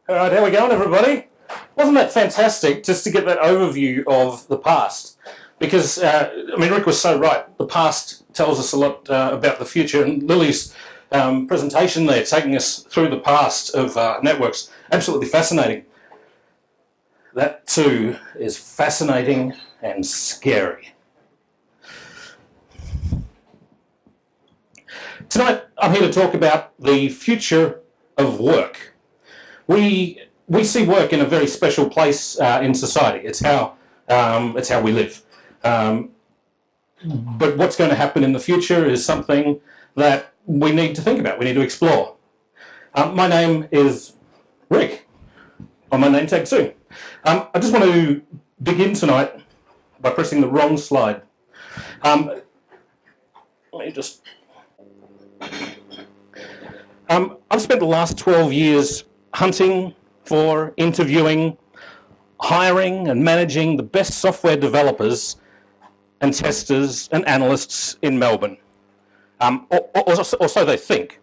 All right, how we going, everybody? Wasn't that fantastic just to get that overview of the past? Because, Rick was so right. The past tells us a lot about the future, and Lily's presentation there, taking us through the past of networks, absolutely fascinating. That, too, is fascinating and scary. Tonight, I'm here to talk about the future of work. We see work in a very special place in society. It's how we live. But what's going to happen in the future is something that we need to think about. We need to explore. My name is Rick, on my name tag too. I just want to begin tonight by pressing the wrong slide. Let me just... I've spent the last 12 years hunting for, interviewing, hiring and managing the best software developers and testers and analysts in Melbourne. Or so they think.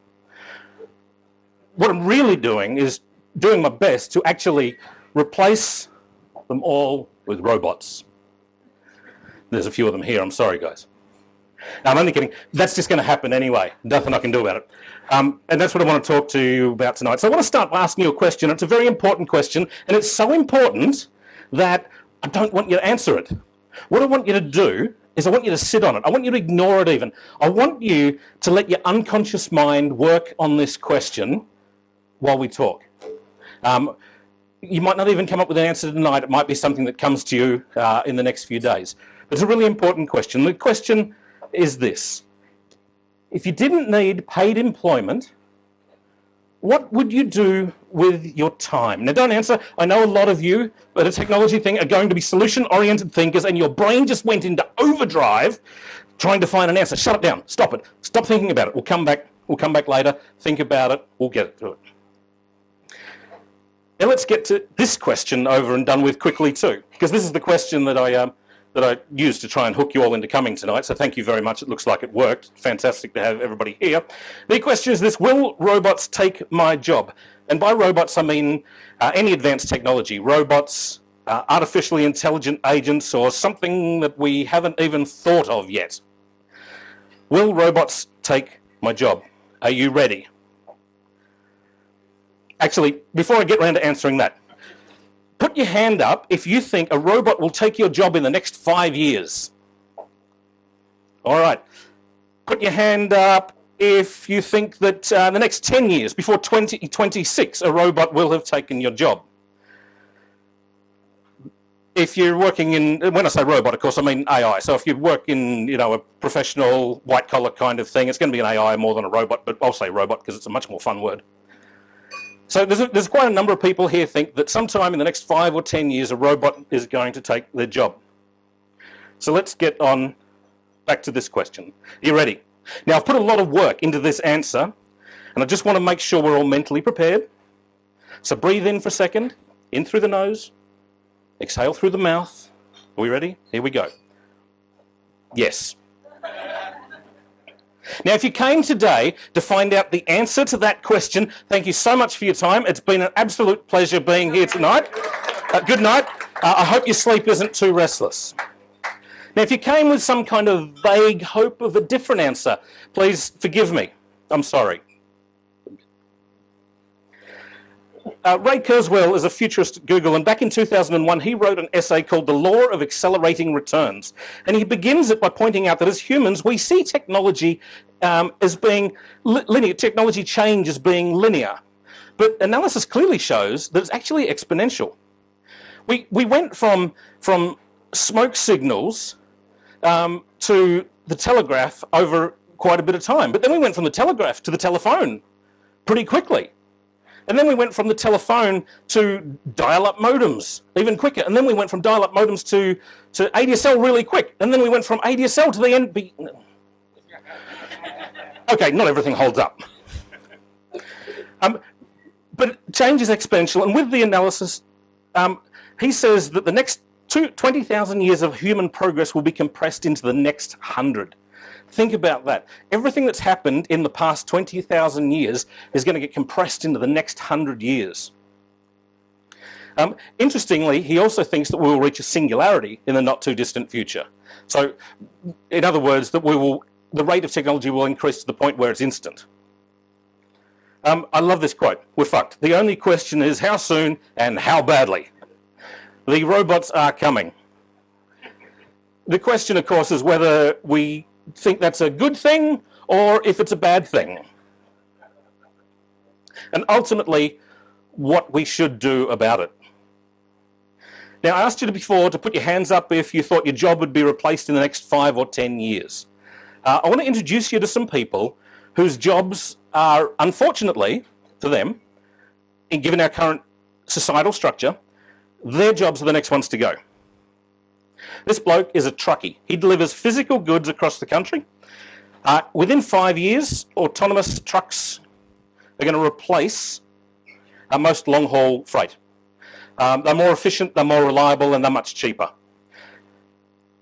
What I'm really doing is doing my best to actually replace them all with robots. There's a few of them here, I'm sorry guys. No, I'm only kidding. That's just going to happen anyway. Nothing I can do about it. And that's what I want to talk to you about tonight. So I want to start by asking you a question. It's a very important question, and it's so important that I don't want you to answer it. What I want you to do is I want you to sit on it. I want you to ignore it even. I want you to let your unconscious mind work on this question while we talk. You might not even come up with an answer tonight. It might be something that comes to you in the next few days. But it's a really important question. The question is this: if you didn't need paid employment, what would you do with your time? Now don't answer. I know a lot of you at a technology thing are going to be solution-oriented thinkers, and your brain just went into overdrive trying to find an answer. Shut it down. Stop it. Stop thinking about it. We'll come back later. Think about it. We'll get through it. Now let's get to this question over and done with quickly too, because this is the question that I used to try and hook you all into coming tonight, so thank you very much. It looks like it worked. Fantastic to have everybody here. The question is this: will robots take my job? And by robots I mean any advanced technology, robots, artificially intelligent agents, or something that we haven't even thought of yet. Will robots take my job? Are you ready? Actually, before I get around to answering that, put your hand up if you think a robot will take your job in the next 5 years. All right. Put your hand up if you think that in the next 10 years, before 2026, a robot will have taken your job. If you're working in, when I say robot, of course, I mean AI. So if you work in, a professional, white-collar kind of thing, it's going to be an AI more than a robot, but I'll say robot because it's a much more fun word. So there's quite a number of people here think that sometime in the next 5 or 10 years a robot is going to take their job. So let's get on back to this question. Are you ready? Now I've put a lot of work into this answer, and I just want to make sure we're all mentally prepared. So breathe in for a second, in through the nose, exhale through the mouth. Are we ready? Here we go. Yes. Now, if you came today to find out the answer to that question, thank you so much for your time. It's been an absolute pleasure being here tonight. Good night. I hope your sleep isn't too restless. Now, if you came with some kind of vague hope of a different answer, please forgive me. I'm sorry. Ray Kurzweil is a futurist at Google, and back in 2001 he wrote an essay called The Law of Accelerating Returns. And he begins it by pointing out that as humans we see technology as being linear, technology change as being linear. But analysis clearly shows that it's actually exponential. We went from smoke signals to the telegraph over quite a bit of time. But then we went from the telegraph to the telephone pretty quickly. And then we went from the telephone to dial-up modems even quicker. And then we went from dial-up modems to ADSL really quick. And then we went from ADSL to the NB. Okay, not everything holds up. But change is exponential. And with the analysis, he says that the next 20,000 years of human progress will be compressed into the next 100. Think about that. Everything that's happened in the past 20,000 years is going to get compressed into the next 100 years. Interestingly, he also thinks that we will reach a singularity in the not too distant future. So, in other words, that the rate of technology will increase to the point where it's instant. I love this quote. We're fucked. The only question is how soon and how badly. The robots are coming. The question, of course, is whether we think that's a good thing or if it's a bad thing. And ultimately, what we should do about it. Now, I asked you before to put your hands up if you thought your job would be replaced in the next 5 or 10 years. I want to introduce you to some people whose jobs are, unfortunately, for them, given our current societal structure, their jobs are the next ones to go. This bloke is a truckie. He delivers physical goods across the country. Within 5 years, autonomous trucks are going to replace most long-haul freight. They're more efficient, they're more reliable, and they're much cheaper.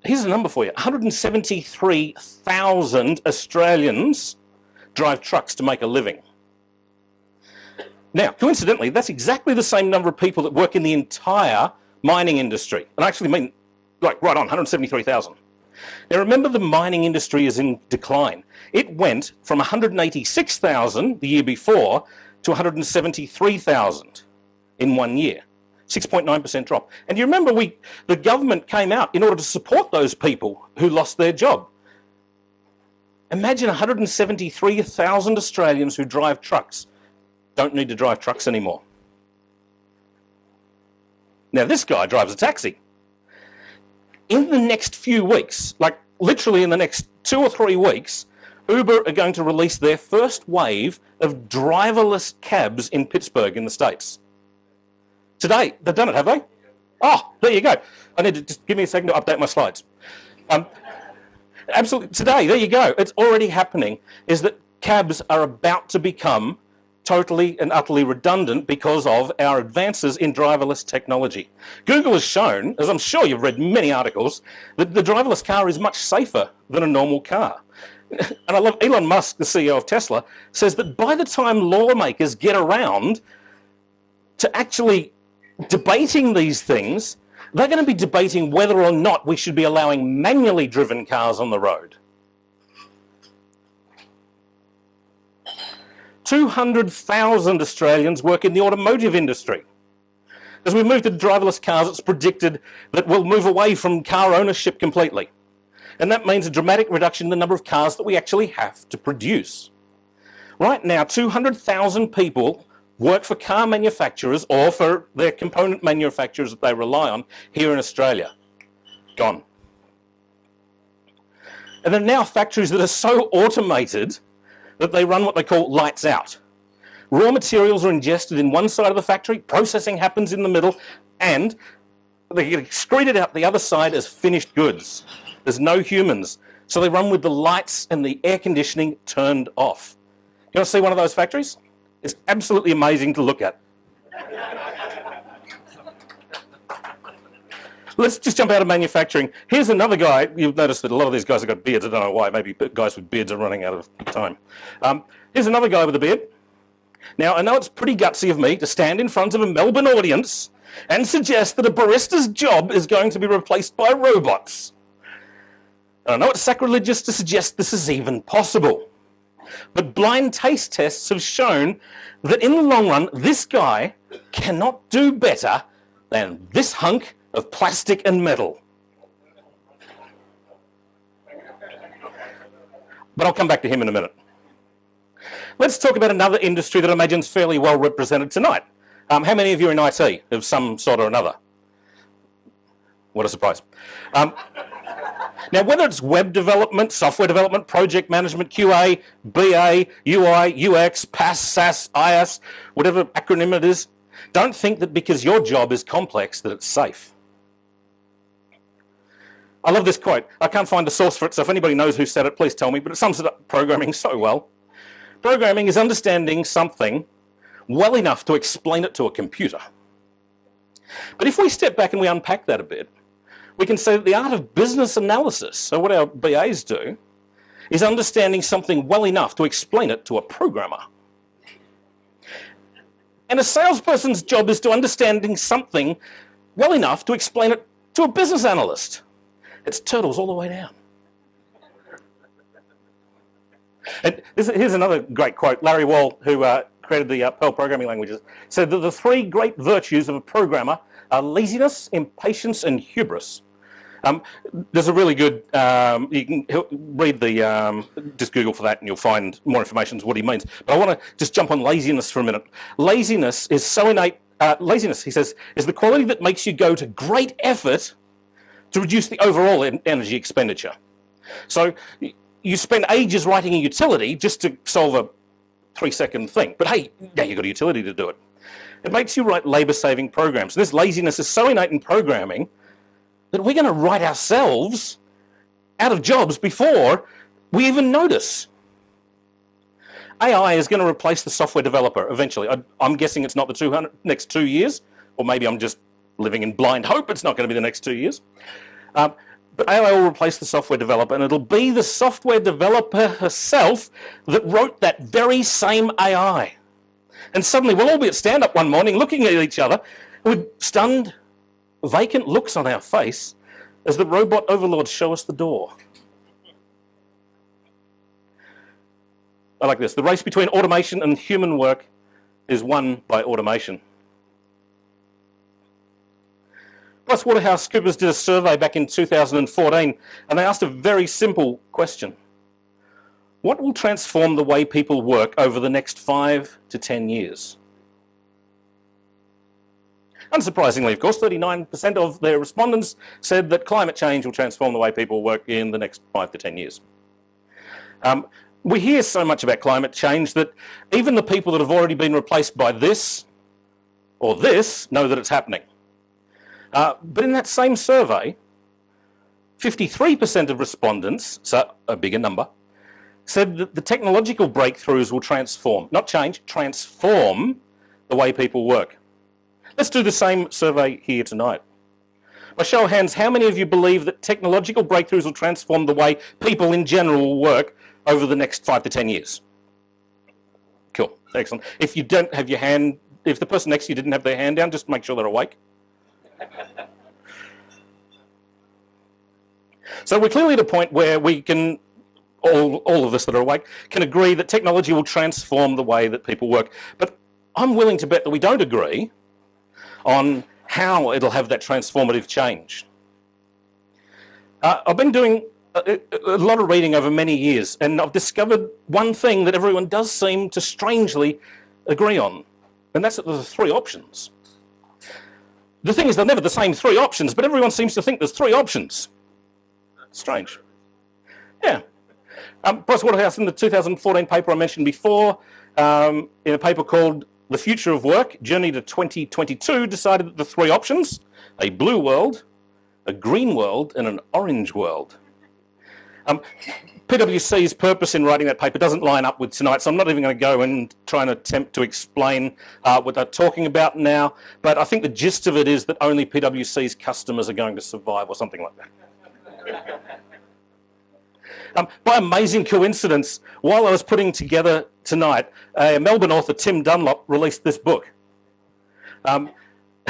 Here's a number for you. 173,000 Australians drive trucks to make a living. Now, coincidentally, that's exactly the same number of people that work in the entire mining industry. And I actually mean, like, right on, 173,000. Now, remember, the mining industry is in decline. It went from 186,000 the year before to 173,000 in 1 year. 6.9% drop. And you remember the government came out in order to support those people who lost their job. Imagine 173,000 Australians who drive trucks don't need to drive trucks anymore. Now this guy drives a taxi. In the next few weeks, like literally in the next 2 or 3 weeks, Uber are going to release their first wave of driverless cabs in Pittsburgh in the States. Today, they've done it, have they? Oh, there you go. I need to just give me a second to update my slides. Absolutely, today, there you go. It's already happening, is that cabs are about to become totally and utterly redundant because of our advances in driverless technology. Google has shown, as I'm sure you've read many articles, that the driverless car is much safer than a normal car. And I love Elon Musk, the CEO of Tesla, says that by the time lawmakers get around to actually debating these things, they're going to be debating whether or not we should be allowing manually driven cars on the road. 200,000 Australians work in the automotive industry. As we move to driverless cars, it's predicted that we'll move away from car ownership completely. And that means a dramatic reduction in the number of cars that we actually have to produce. Right now, 200,000 people work for car manufacturers or for their component manufacturers that they rely on here in Australia. Gone. And there are now factories that are so automated that they run what they call lights out. Raw materials are ingested in one side of the factory, processing happens in the middle, and they get excreted out the other side as finished goods. There's no humans. So they run with the lights and the air conditioning turned off. You want to see one of those factories? It's absolutely amazing to look at. Let's just jump out of manufacturing. Here's another guy. You've noticed that a lot of these guys have got beards. I don't know why. Maybe guys with beards are running out of time. Here's another guy with a beard. Now, I know it's pretty gutsy of me to stand in front of a Melbourne audience and suggest that a barista's job is going to be replaced by robots. And I know it's sacrilegious to suggest this is even possible. But blind taste tests have shown that in the long run, this guy cannot do better than this hunk of plastic and metal. But I'll come back to him in a minute. Let's talk about another industry that I imagine is fairly well represented tonight. How many of you are in IT of some sort or another? What a surprise. Now, whether it's web development, software development, project management, QA, BA, UI, UX, PaaS, SaaS, IaaS, whatever acronym it is, don't think that because your job is complex that it's safe. I love this quote. I can't find a source for it, so if anybody knows who said it, please tell me, but it sums it up programming so well. Programming is understanding something well enough to explain it to a computer. But if we step back and we unpack that a bit, we can say that the art of business analysis, so what our BAs do, is understanding something well enough to explain it to a programmer. And a salesperson's job is to understanding something well enough to explain it to a business analyst. It's turtles all the way down. And here's another great quote. Larry Wall, who created the Perl programming languages, said that the three great virtues of a programmer are laziness, impatience, and hubris. There's a really good, you can read the, just Google for that and you'll find more information on what he means. But I want to just jump on laziness for a minute. Laziness is so innate, laziness, he says, is the quality that makes you go to great effort to reduce the overall energy expenditure. So you spend ages writing a utility just to solve a 3-second thing. But hey, yeah, you've got a utility to do it. It makes you write labour-saving programs. This laziness is so innate in programming that we're going to write ourselves out of jobs before we even notice. AI is going to replace the software developer eventually. I'm guessing it's not the next 2 years, or maybe I'm just living in blind hope it's not going to be the next 2 years. But AI will replace the software developer, and it'll be the software developer herself that wrote that very same AI. And suddenly we'll all be at stand-up one morning looking at each other with stunned, vacant looks on our face as the robot overlords show us the door. I like this. The race between automation and human work is won by automation. PricewaterhouseCoopers did a survey back in 2014 and they asked a very simple question. What will transform the way people work over the next 5 to 10 years? Unsurprisingly, of course, 39% of their respondents said that climate change will transform the way people work in the next 5 to 10 years. We hear so much about climate change that even the people that have already been replaced by this or this know that it's happening. But in that same survey, 53% of respondents, so a bigger number, said that the technological breakthroughs will transform, not change, transform the way people work. Let's do the same survey here tonight. By show of hands, how many of you believe that technological breakthroughs will transform the way people in general will work over the next 5 to 10 years? Cool, excellent. If you don't have your hand, if the person next to you didn't have their hand down, just make sure they're awake. So we're clearly at a point where we can, all of us that are awake, can agree that technology will transform the way that people work. But I'm willing to bet that we don't agree on how it'll have that transformative change. I've been doing a lot of reading over many years, and I've discovered one thing that everyone does seem to strangely agree on, and that's that there's 3 options. The thing is, they're never the same 3 options, but everyone seems to think there's 3 options. Strange. Yeah. Pricewaterhouse, in the 2014 paper I mentioned before, in a paper called The Future of Work, Journey to 2022, decided that the 3 options, a blue world, a green world, and an orange world. PwC's purpose in writing that paper doesn't line up with tonight, so I'm not even going to go and try and attempt to explain what they're talking about now, but I think the gist of it is that only PwC's customers are going to survive or something like that. By amazing coincidence, while I was putting together tonight, a Melbourne author, Tim Dunlop, released this book.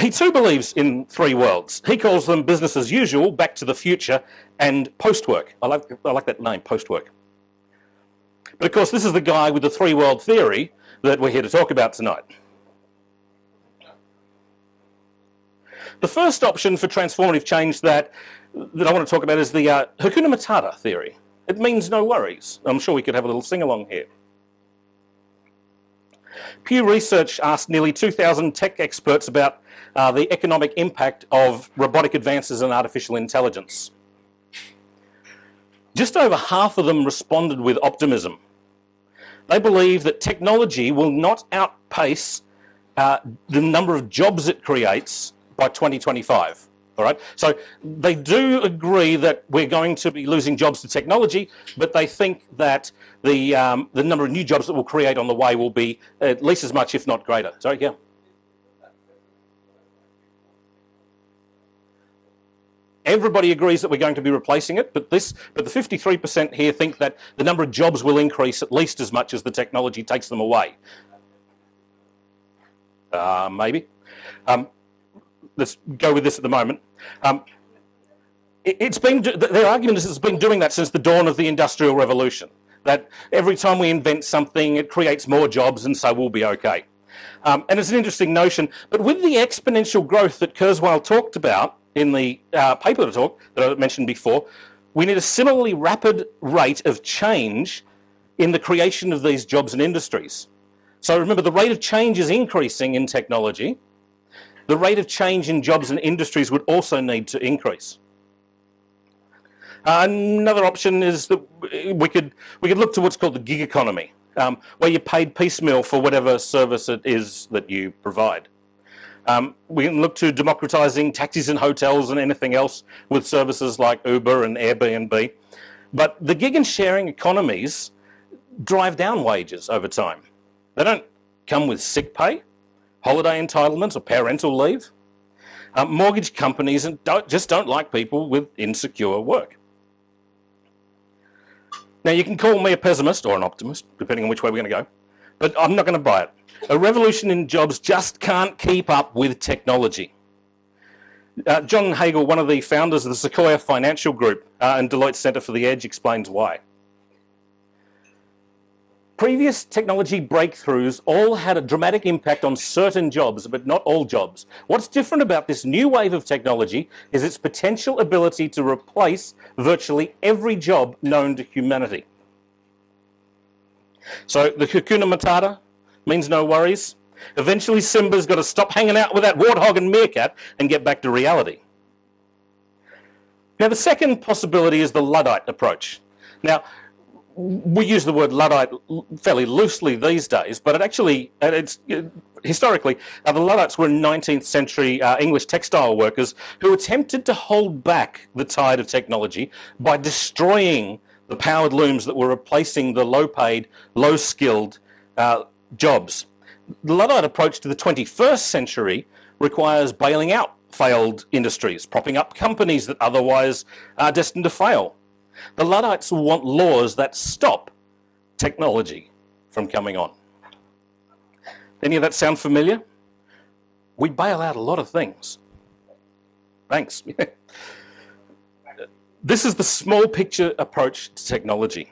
He too believes in 3 worlds. He calls them business as usual, back to the future, and post-work. I like that name, post-work. But of course, this is the guy with the 3-world theory that we're here to talk about tonight. The first option for transformative change that I want to talk about is the Hakuna Matata theory. It means no worries. I'm sure we could have a little sing-along here. Pew Research asked nearly 2,000 tech experts about the economic impact of robotic advances and artificial intelligence. Just over half of them responded with optimism. They believe that technology will not outpace the number of jobs it creates by 2025. All right, so they do agree that we're going to be losing jobs to technology, but they think that the number of new jobs that we'll create on the way will be at least as much, if not greater. Sorry, yeah. Everybody agrees that we're going to be replacing it, but the 53% here think that the number of jobs will increase at least as much as the technology takes them away. maybe. Let's go with this at the moment. Their argument is it's been doing that since the dawn of the Industrial Revolution, that every time we invent something, it creates more jobs, and so we'll be okay. And it's an interesting notion, but with the exponential growth that Kurzweil talked about in the paper that I mentioned before, we need a similarly rapid rate of change in the creation of these jobs and industries. So remember, the rate of change is increasing in technology. The rate of change in jobs and industries would also need to increase. Another option is that we could look to what's called the gig economy, where you're paid piecemeal for whatever service it is that you provide. We can look to democratising taxis and hotels and anything else with services like Uber and Airbnb. But the gig and sharing economies drive down wages over time. They don't come with sick pay, holiday entitlements or parental leave. Mortgage companies just don't like people with insecure work. Now, you can call me a pessimist or an optimist, depending on which way we're going to go, but I'm not going to buy it. A revolution in jobs just can't keep up with technology. John Hagel, one of the founders of the Sequoia Financial Group and Deloitte Centre for the Edge, explains why. Previous technology breakthroughs all had a dramatic impact on certain jobs, but not all jobs. What's different about this new wave of technology is its potential ability to replace virtually every job known to humanity. So the Hakuna Matata means no worries. Eventually Simba's got to stop hanging out with that warthog and meerkat and get back to reality. Now the second possibility is the Luddite approach. Now, we use the word Luddite fairly loosely these days, but historically, the Luddites were 19th century English textile workers who attempted to hold back the tide of technology by destroying the powered looms that were replacing the low-paid, low-skilled jobs. The Luddite approach to the 21st century requires bailing out failed industries, propping up companies that otherwise are destined to fail. The Luddites want laws that stop technology from coming on. Any of that sound familiar? We bail out a lot of things. Thanks. This is the small picture approach to technology.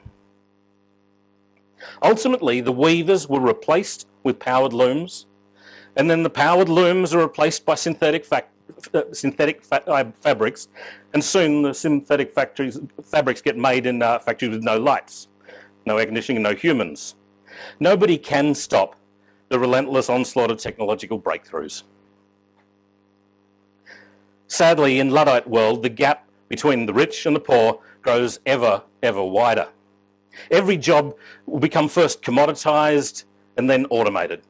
Ultimately, the weavers were replaced with powered looms, and then the powered looms are replaced by synthetic fabrics, and soon the synthetic fabrics get made in factories with no lights, no air conditioning, and no humans. Nobody can stop the relentless onslaught of technological breakthroughs. Sadly, in Luddite world, the gap between the rich and the poor grows ever wider. Every job will become first commoditized and then automated.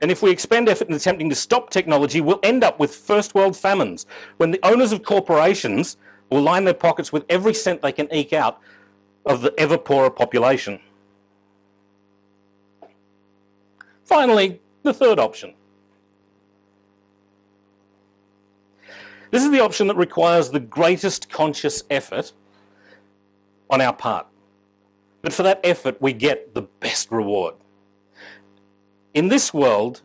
And if we expend effort in attempting to stop technology, we'll end up with first world famines, when the owners of corporations will line their pockets with every cent they can eke out of the ever poorer population. Finally, the third option. This is the option that requires the greatest conscious effort on our part. But for that effort, we get the best reward. In this world,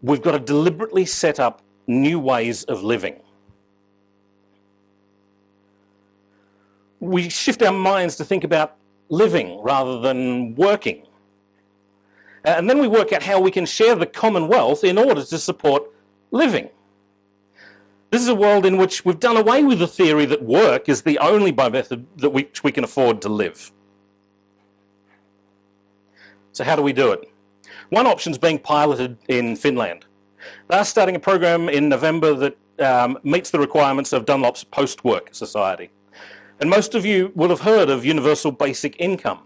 we've got to deliberately set up new ways of living. We shift our minds to think about living rather than working. And then we work out how we can share the common wealth in order to support living. This is a world in which we've done away with the theory that work is the only method that we can afford to live. So how do we do it? One option is being piloted in Finland. They're starting a program in November that meets the requirements of Dunlop's post-work society. And most of you will have heard of universal basic income.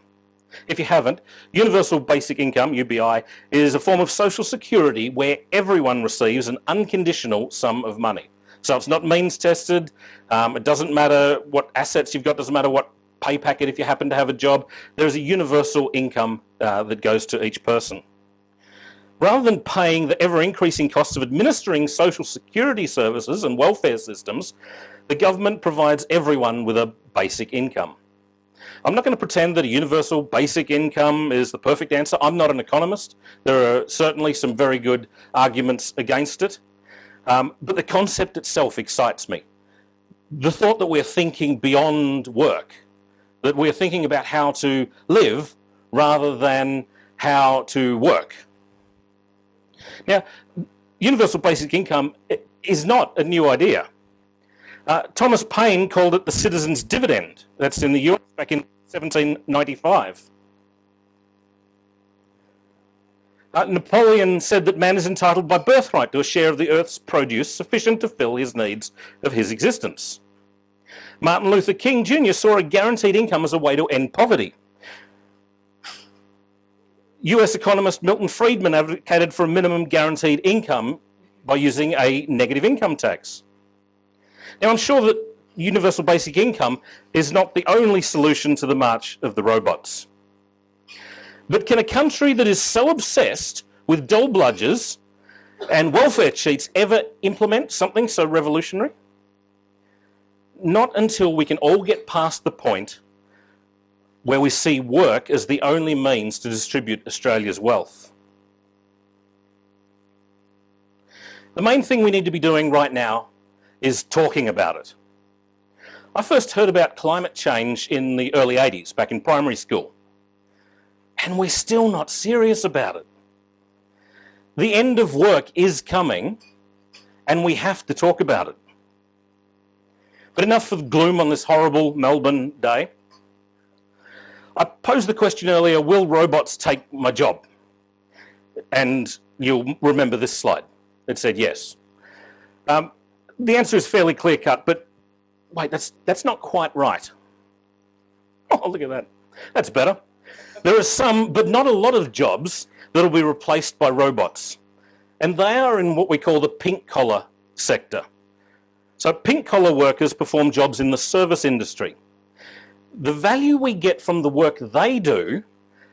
If you haven't, universal basic income, UBI, is a form of social security where everyone receives an unconditional sum of money. So it's not means tested, it doesn't matter what assets you've got, doesn't matter what pay packet if you happen to have a job, there's a universal income that goes to each person. Rather than paying the ever-increasing costs of administering social security services and welfare systems, the government provides everyone with a basic income. I'm not going to pretend that a universal basic income is the perfect answer. I'm not an economist. There are certainly some very good arguments against it. But the concept itself excites me. The thought that we're thinking beyond work, that we're thinking about how to live rather than how to work. Now, universal basic income is not a new idea. Thomas Paine called it the citizen's dividend. That's in the US back in 1795. Napoleon said that man is entitled by birthright to a share of the earth's produce sufficient to fill his needs of his existence. Martin Luther King Jr. saw a guaranteed income as a way to end poverty. US economist Milton Friedman advocated for a minimum guaranteed income by using a negative income tax. Now, I'm sure that universal basic income is not the only solution to the march of the robots. But can a country that is so obsessed with dole bludgers and welfare cheats ever implement something so revolutionary? Not until we can all get past the point where we see work as the only means to distribute Australia's wealth. The main thing we need to be doing right now is talking about it. I first heard about climate change in the early 80s, back in primary school. And we're still not serious about it. The end of work is coming, and we have to talk about it. But enough of the gloom on this horrible Melbourne day. I posed the question earlier, will robots take my job? And you'll remember this slide. It said yes. The answer is fairly clear-cut, but wait, that's not quite right. Oh, look at that. That's better. There are some, but not a lot of jobs that will be replaced by robots. And they are in what we call the pink-collar sector. So pink-collar workers perform jobs in the service industry. The value we get from the work they do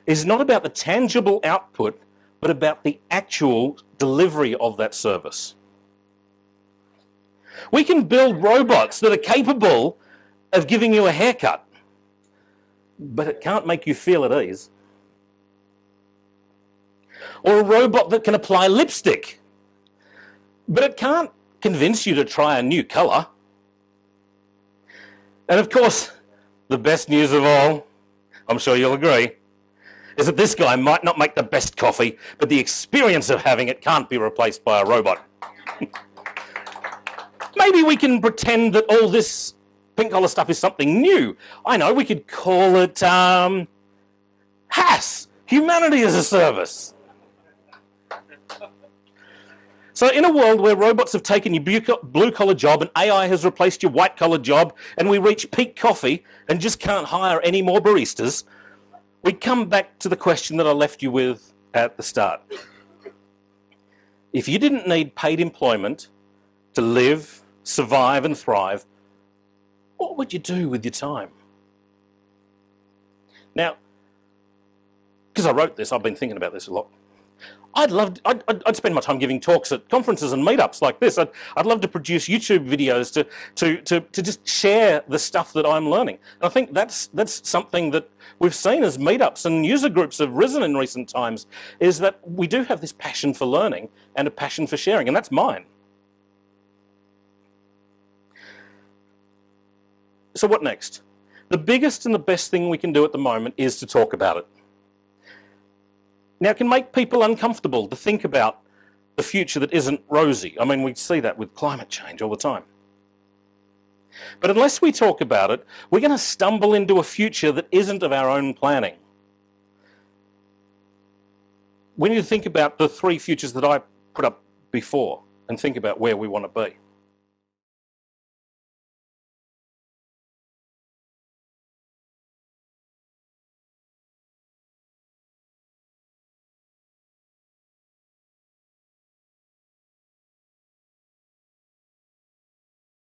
is not about the tangible output, but about the actual delivery of that service. We can build robots that are capable of giving you a haircut, but it can't make you feel at ease. Or a robot that can apply lipstick, but it can't convince you to try a new colour. And of course, the best news of all, I'm sure you'll agree, is that this guy might not make the best coffee, but the experience of having it can't be replaced by a robot. Maybe we can pretend that all this pink-collar stuff is something new. I know, we could call it HAS, Humanity as a Service. So in a world where robots have taken your blue-collar job and AI has replaced your white-collar job and we reach peak coffee and just can't hire any more baristas, we come back to the question that I left you with at the start. If you didn't need paid employment to live, survive and thrive, what would you do with your time? Now, because I wrote this, I've been thinking about this a lot. I'd spend my time giving talks at conferences and meetups like this. I'd love to produce YouTube videos to just share the stuff that I'm learning. And I think that's something that we've seen as meetups and user groups have risen in recent times, is that we do have this passion for learning and a passion for sharing, and that's mine. So what next? The biggest and the best thing we can do at the moment is to talk about it. Now, it can make people uncomfortable to think about the future that isn't rosy. I mean, we see that with climate change all the time. But unless we talk about it, we're going to stumble into a future that isn't of our own planning. We need to think about the three futures that I put up before and think about where we want to be.